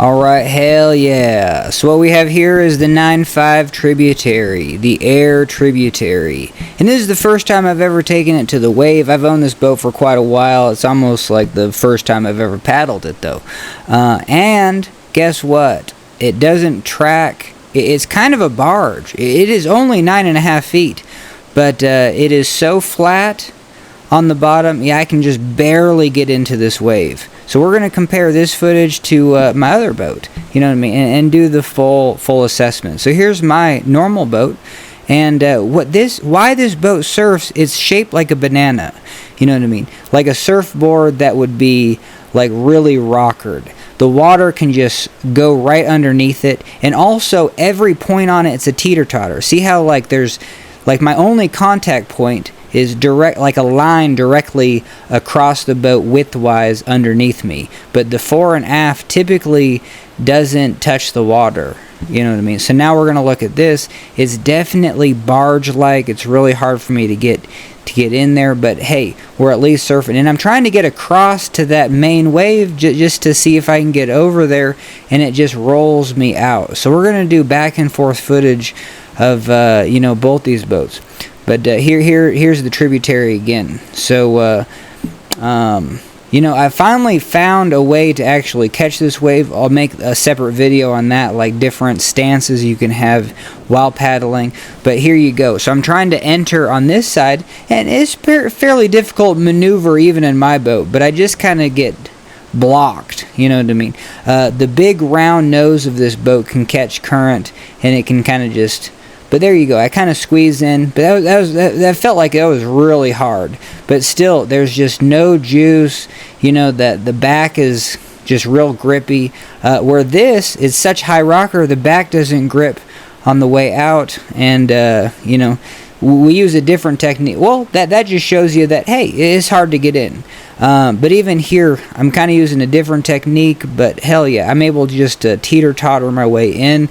Alright, hell yeah. So what we have here is the 9.5 Tributary, the AIRE Tributary. And this is the first time I've ever taken it to the wave. I've owned this boat for quite a while. It's almost like the first time I've ever paddled it though. And guess what? It doesn't track. It's kind of a barge. It is only 9.5 feet. But it is so flat on the bottom, yeah, I can just barely get into this wave. So we're going to compare this footage to my other boat, you know what I mean, and do the full assessment. So here's my normal boat, and why this boat surfs, it's shaped like a banana, you know what I mean, like a surfboard that would be like really rockered. The water can just go right underneath it, and also every point on it, it's a teeter-totter. See how like there's, like my only contact point is direct, like a line directly across the boat widthwise underneath me, but the fore and aft typically doesn't touch the water, you know what I mean. So now we're going to look at this. It's definitely barge like. It's really hard for me to get in there, but hey, we're at least surfing, and I'm trying to get across to that main wave just to see if I can get over there, and it just rolls me out. So we're going to do back and forth footage of both these boats. But here's the Tributary again. So, I finally found a way to actually catch this wave. I'll make a separate video on that, like different stances you can have while paddling. But here you go. So I'm trying to enter on this side, and it's fairly difficult maneuver even in my boat. But I just kind of get blocked, you know what I mean. The big round nose of this boat can catch current, and it can kind of just... But there you go. I kind of squeezed in, but that felt like it was really hard. But still, there's just no juice. You know, that the back is just real grippy. Where this is such high rocker, the back doesn't grip on the way out. And we use a different technique. Well, that just shows you that, hey, it's hard to get in. But even here, I'm kind of using a different technique. But hell yeah, I'm able to just teeter-totter my way in.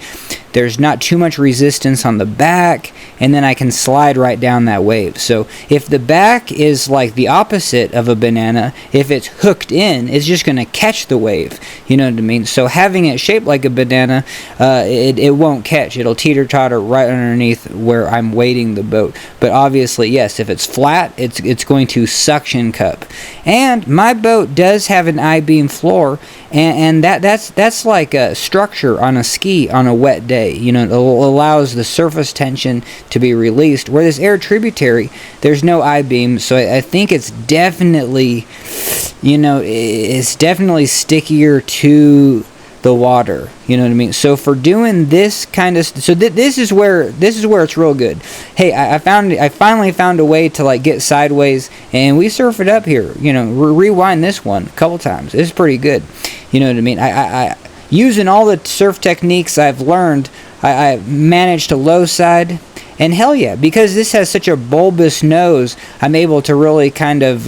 There's not too much resistance on the back, and then I can slide right down that wave. So if the back is like the opposite of a banana, if it's hooked in, it's just going to catch the wave. You know what I mean? So having it shaped like a banana, it won't catch. It'll teeter-totter right underneath where I'm weighting the boat. But obviously, yes, if it's flat, it's going to suction cup. And my boat does have an I-beam floor, and that's like a structure on a ski on a wet day. You know, it allows the surface tension to be released. Where this AIRE Tributary, there's no I-beam, so I think it's definitely, it's definitely stickier to the water. You know what I mean? So for doing this kind of, this is where it's real good. Hey, I finally found a way to like get sideways, and we surf it up here. You know, rewind this one a couple times. It's pretty good. You know what I mean? I using all the surf techniques I've learned, I managed to low side, and hell yeah, because this has such a bulbous nose, I'm able to really kind of,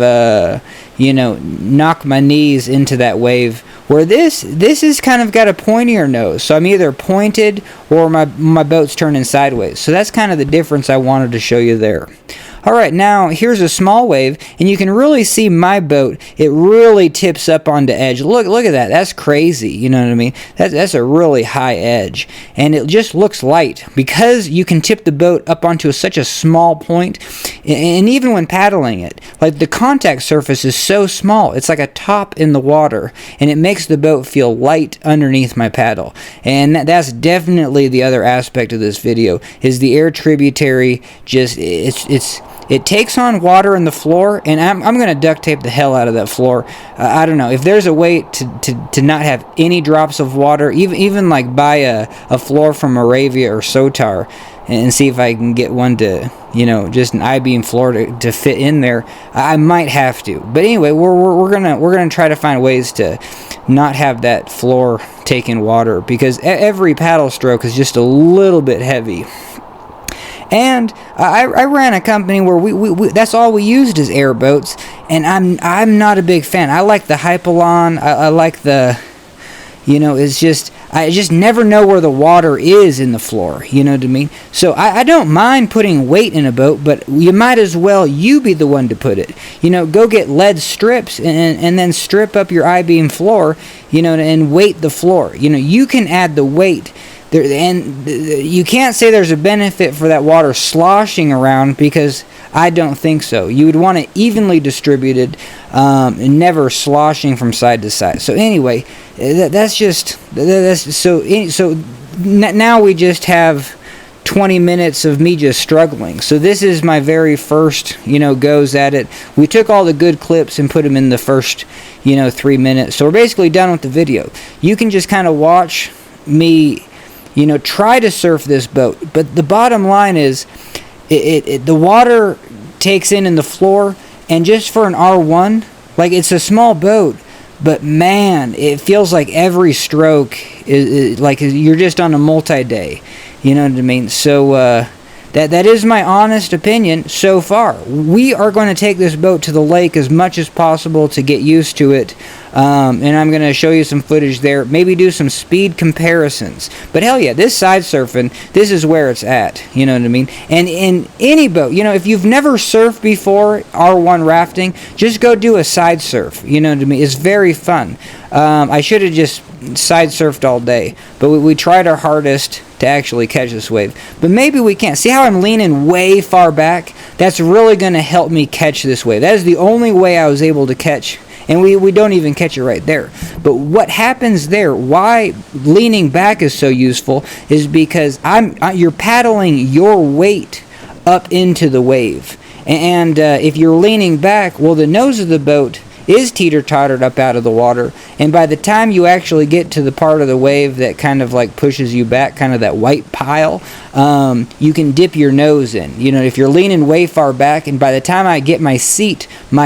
knock my knees into that wave. Where this is kind of got a pointier nose, so I'm either pointed or my boat's turning sideways. So that's kind of the difference I wanted to show you there. Alright, now here's a small wave, and you can really see my boat, it really tips up onto edge. Look at that, that's crazy, you know what I mean? That's a really high edge, and it just looks light, because you can tip the boat up onto such a small point, and even when paddling it, like the contact surface is so small, it's like a top in the water, and it makes the boat feel light underneath my paddle. And that's definitely the other aspect of this video, is the AIRE Tributary. Just, it takes on water in the floor, and I'm going to duct tape the hell out of that floor. I don't know, if there's a way to not have any drops of water, even like buy a floor from Moravia or Sotar, and see if I can get one to, just an I-beam floor to fit in there. I might have to. But anyway, we're gonna try to find ways to not have that floor taking water, because every paddle stroke is just a little bit heavy. And I ran a company where we that's all we used is AIRE boats, and I'm not a big fan. I like the Hypalon. I like the You know, it's just, I just never know where the water is in the floor, you know what I mean? So I don't mind putting weight in a boat, but you might as well you be the one to put it. You know, go get lead strips and then strip up your I-beam floor, you know, and weight the floor. You know, you can add the weight. There, and you can't say there's a benefit for that water sloshing around, because I don't think so. You would want it evenly distributed, and never sloshing from side to side. So anyway, so now we just have 20 minutes of me just struggling. So this is my very first, you know, goes at it. We took all the good clips and put them in the first, you know, 3 minutes. So we're basically done with the video. You can just kind of watch me, you know, try to surf this boat. But the bottom line is, the water takes in the floor, and just for an R1, like, it's a small boat, but man, it feels like every stroke is like you're just on a multi-day. You know what I mean? So that is my honest opinion so far. We are going to take this boat to the lake as much as possible to get used to it, and I'm going to show you some footage there, maybe do some speed comparisons. But hell yeah, this side surfing, this is where it's at, you know what I mean? And in any boat, you know, if you've never surfed before, R1 rafting, just go do a side surf, you know what I mean? It's very fun. I should have just side surfed all day, but we tried our hardest to actually catch this wave. But maybe we can't. See how I'm leaning way far back? That's really going to help me catch this wave. That is the only way I was able to catch, and we don't even catch it right there. But what happens there, why leaning back is so useful, is because you're paddling your weight up into the wave. And if you're leaning back, well, the nose of the boat is teeter-tottered up out of the water, and by the time you actually get to the part of the wave that kind of like pushes you back, kind of that white pile, you can dip your nose in. You know, if you're leaning way far back, and by the time I get my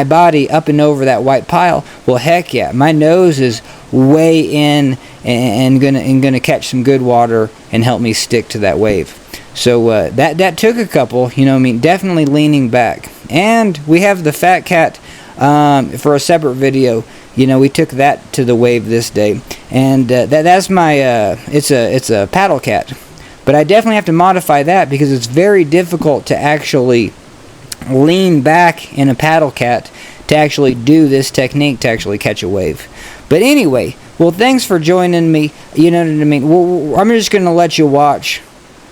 body up and over that white pile, well, heck yeah, my nose is way in and gonna catch some good water and help me stick to that wave. So that took a couple, you know what I mean, definitely leaning back. And we have the Fat Cat for a separate video. You know, we took that to the wave this day, and that's my it's a paddle cat, but I definitely have to modify that because it's very difficult to actually lean back in a paddle cat to actually do this technique to actually catch a wave. But anyway, well, thanks for joining me. You know what I mean? Well, I'm just gonna let you watch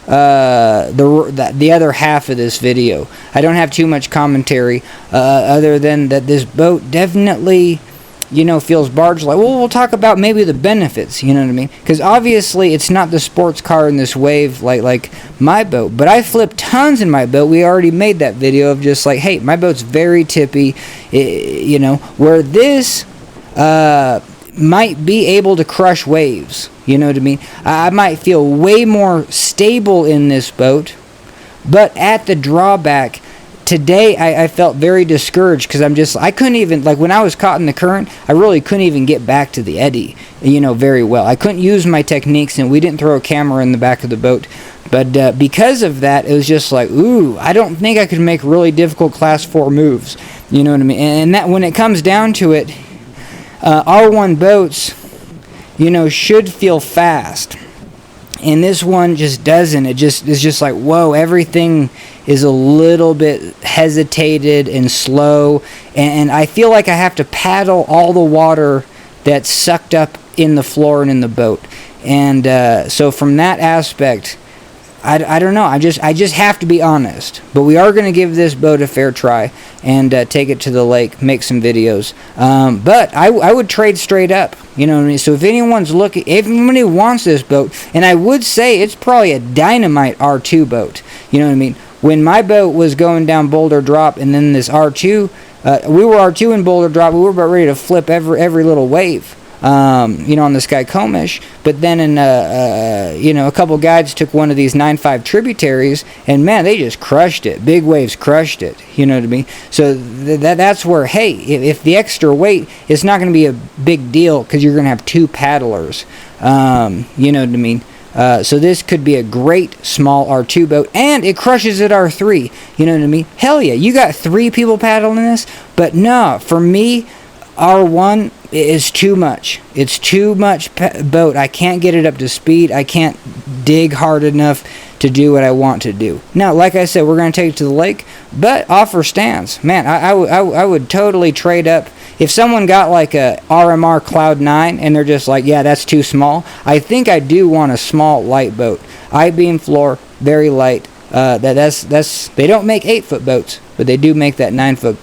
the other half of this video. I don't have too much commentary other than that this boat definitely, you know, feels barge-like. Well, we'll talk about maybe the benefits, you know what I mean? Because obviously it's not the sports car in this wave like my boat, but I flipped tons in my boat. We already made that video of just like, hey, my boat's very tippy, you know, where this might be able to crush waves. You know what I mean? I might feel way more stable in this boat, but at the drawback, today I felt very discouraged because I couldn't even, like when I was caught in the current, I really couldn't even get back to the eddy, you know, very well. I couldn't use my techniques, and we didn't throw a camera in the back of the boat. But because of that, it was just like, ooh, I don't think I could make really difficult Class 4 moves. You know what I mean? And that when it comes down to it, R1 boats, you know, should feel fast, and this one just doesn't. It's just like, whoa, everything is a little bit hesitated and slow, and I feel like I have to paddle all the water that's sucked up in the floor and in the boat. And so from that aspect, I don't know. I just have to be honest. But we are going to give this boat a fair try and take it to the lake, make some videos. But I would trade straight up. You know what I mean? So if anyone's looking, if anybody wants this boat, and I would say it's probably a dynamite R2 boat. You know what I mean? When my boat was going down Boulder Drop, and then this R2, we were R2 in Boulder Drop. We were about ready to flip every little wave. You know, on the Sky Comish, but then you know, a couple guides took one of these 9.5 tributaries, and man, they just crushed it. Big waves crushed it. You know what I mean? So that's where, hey, if the extra weight, it's not going to be a big deal because you're going to have two paddlers. You know what I mean? So this could be a great small R2 boat, and it crushes at R3. You know what I mean? Hell yeah, you got 3 people paddling this, but no, for me, R1, is too much. It's too much boat. I can't get it up to speed. I can't dig hard enough to do what I want to do. Now, like I said, we're going to take it to the lake, but offer stands. Man, I would totally trade up. If someone got like a RMR Cloud 9 and they're just like, yeah, that's too small, I think I do want a small light boat. I-beam floor, very light. They don't make 8-foot boats, but they do make that 9-foot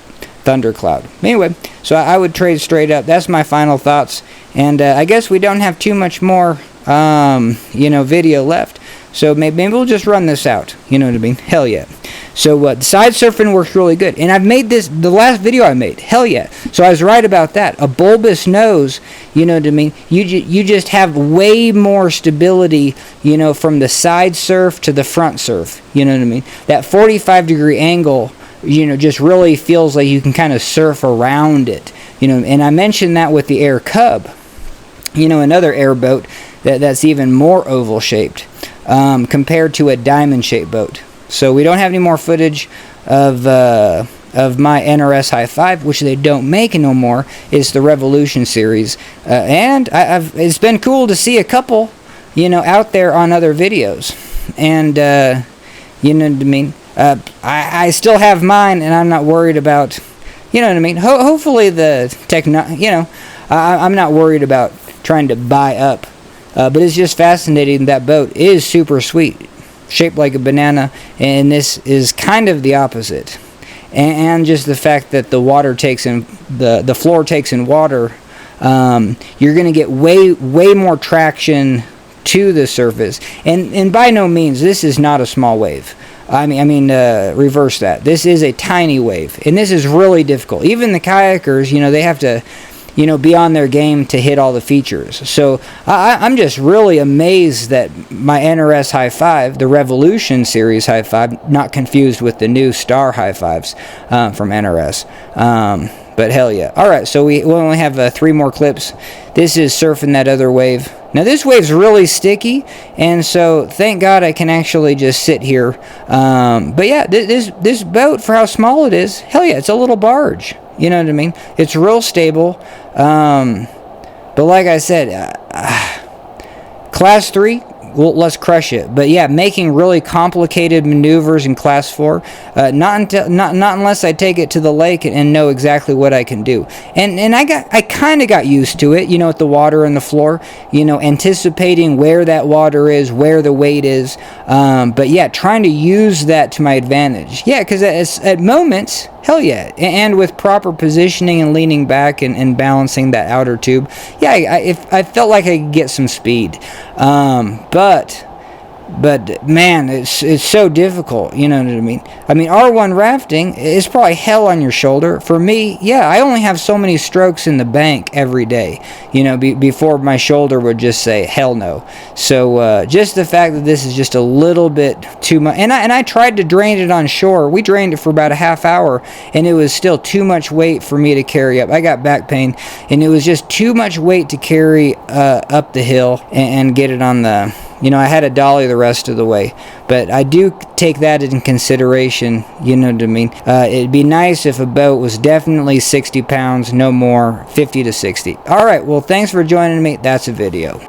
Thundercloud. Anyway, so I would trade straight up. That's my final thoughts. And I guess we don't have too much more, video left. So maybe we'll just run this out. You know what I mean? Hell yeah. So the side surfing works really good. And I've made this, the last video I made. Hell yeah. So I was right about that. A bulbous nose, you know what I mean? You just have way more stability, from the side surf to the front surf. You know what I mean? That 45-degree angle, just really feels like you can kind of surf around it. And I mentioned that with the AIRE Cub. Another AIRE boat that's even more oval shaped. Compared to a diamond-shaped boat. So we don't have any more footage of my NRS High 5, which they don't make no more. It's the Revolution series, and it's been cool to see a couple, out there on other videos, and you know what I mean. I still have mine, and I'm not worried about, you know what I mean. Hopefully the I'm not worried about trying to buy up. But it's just fascinating. That boat is super sweet, shaped like a banana, and this is kind of the opposite. And just the fact that the water takes in the floor takes in water, you're going to get way more traction to the surface. And by no means, this is not a small wave. I mean, reverse that. This is a tiny wave, and this is really difficult. Even the kayakers, they have to, be on their game to hit all the features. So I'm just really amazed that my NRS High 5, the Revolution series High 5, not confused with the new Star High 5s from NRS. But hell yeah. Alright, so we'll only have 3 more clips. This is surfing that other wave. Now this wave's really sticky, and so thank God I can actually just sit here. But yeah, this boat, for how small it is, hell yeah, it's a little barge. You know what I mean? It's real stable. But like I said, Class 3, well, let's crush it. But yeah, making really complicated maneuvers in Class 4, not unless I take it to the lake and know exactly what I can do. And I kind of got used to it, with the water and the floor, anticipating where that water is, where the weight is. But yeah, trying to use that to my advantage. Yeah, because at moments, hell yeah, and with proper positioning and leaning back and balancing that outer tube, yeah, I felt like I could get some speed. But man, it's so difficult, you know what I mean? R1 rafting is probably hell on your shoulder. For me, yeah, I only have so many strokes in the bank every day, before my shoulder would just say hell no. So just the fact that this is just a little bit too much, and I tried to drain it on shore. We drained it for about a half hour, and it was still too much weight for me to carry up. I got back pain, and it was just too much weight to carry up the hill and get it on the... I had a dolly the rest of the way, but I do take that into consideration, you know what I mean? It'd be nice if a boat was definitely 60 pounds, no more, 50 to 60. Alright, well, thanks for joining me. That's a video.